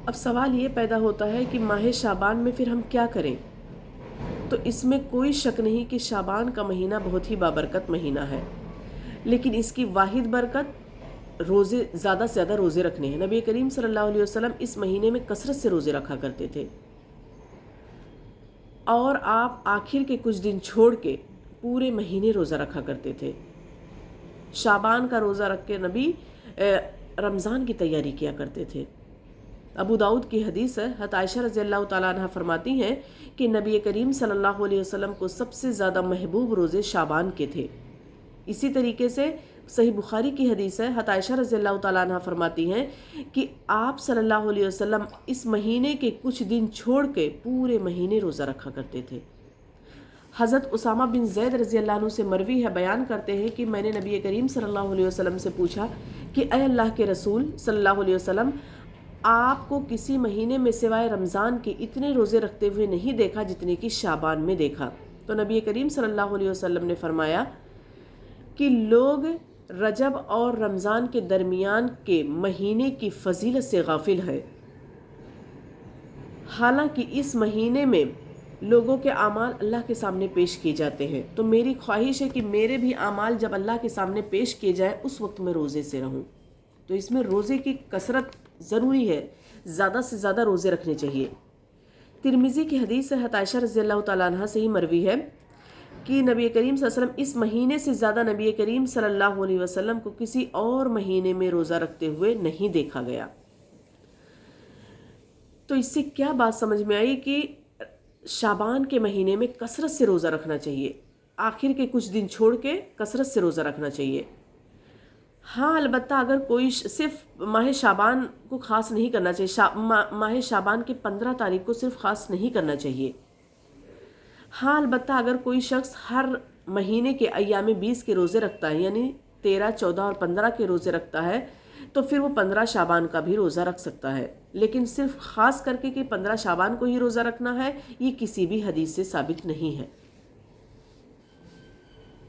اب سوال یہ پیدا ہوتا ہے کہ ماہ شعبان میں پھر ہم کیا کریں؟ تو اس میں کوئی شک نہیں کہ شعبان کا مہینہ بہت ہی بابرکت مہینہ ہے، لیکن اس کی واحد برکت روزے، زیادہ سے زیادہ روزے رکھنے ہیں۔ نبی کریم صلی اللہ علیہ وسلم اس مہینے میں کثرت سے روزے رکھا کرتے تھے، اور آپ آخر کے کچھ دن چھوڑ کے پورے مہینے روزہ رکھا کرتے تھے۔ شعبان کا روزہ رکھ کے نبی رمضان کی تیاری کیا کرتے تھے۔ ابو داؤد کی حدیث ہے، حضرت عائشہ رضی اللہ تعالیٰ عنہ فرماتی ہیں کہ نبی کریم صلی اللہ علیہ وسلم کو سب سے زیادہ محبوب روزے شعبان کے تھے۔ اسی طریقے سے صحیح بخاری کی حدیث ہے، حضرت عائشہ رضی اللہ تعالیٰ عنہ فرماتی ہیں کہ آپ صلی اللہ علیہ وسلم اس مہینے کے کچھ دن چھوڑ کے پورے مہینے روزہ رکھا کرتے تھے۔ حضرت اسامہ بن زید رضی اللہ عنہ سے مروی ہے، بیان کرتے ہیں کہ میں نے نبی کریم صلی اللہ علیہ وسلم سے پوچھا کہ اے اللہ کے رسول صلی اللہ علیہ وسلم، آپ کو کسی مہینے میں سوائے رمضان کے اتنے روزے رکھتے ہوئے نہیں دیکھا جتنے کہ شعبان میں دیکھا۔ تو نبی کریم صلی اللہ علیہ وسلم نے فرمایا کہ لوگ رجب اور رمضان کے درمیان کے مہینے کی فضیلت سے غافل ہے، حالانکہ اس مہینے میں لوگوں کے اعمال اللہ کے سامنے پیش کیے جاتے ہیں۔ تو میری خواہش ہے کہ میرے بھی اعمال جب اللہ کے سامنے پیش کیے جائے اس وقت میں روزے سے رہوں۔ تو اس میں روزے کی کثرت ضروری ہے، زیادہ سے زیادہ روزے رکھنے چاہیے۔ ترمذی کی حدیث ہے، حضرت عائشہ رضی اللہ تعالیٰ عنہ سے ہی مروی ہے کہ نبی کریم صلی اللہ علیہ وسلم اس مہینے سے زیادہ نبی کریم صلی اللہ علیہ وسلم کو کسی اور مہینے میں روزہ رکھتے ہوئے نہیں دیکھا گیا۔ تو اس سے کیا بات سمجھ میں آئی کہ شعبان کے مہینے میں کثرت سے روزہ رکھنا چاہیے، آخر کے کچھ دن چھوڑ کے کثرت سے روزہ رکھنا چاہیے۔ ہاں البتہ اگر کوئی صرف ماہ شعبان کو خاص نہیں کرنا چاہیے، ماہ شعبان کی 15 تاریخ کو صرف خاص نہیں کرنا چاہیے۔ ہاں البتہ اگر کوئی شخص ہر مہینے کے ایام 20 کے روزے رکھتا ہے، یعنی 13، 14 اور 15 کے روزے رکھتا ہے، تو پھر وہ 15 شعبان کا بھی روزہ رکھ سکتا ہے۔ لیکن صرف خاص کر کے کہ 15 شعبان کو ہی روزہ رکھنا ہے، یہ کسی بھی حدیث سے ثابت نہیں ہے۔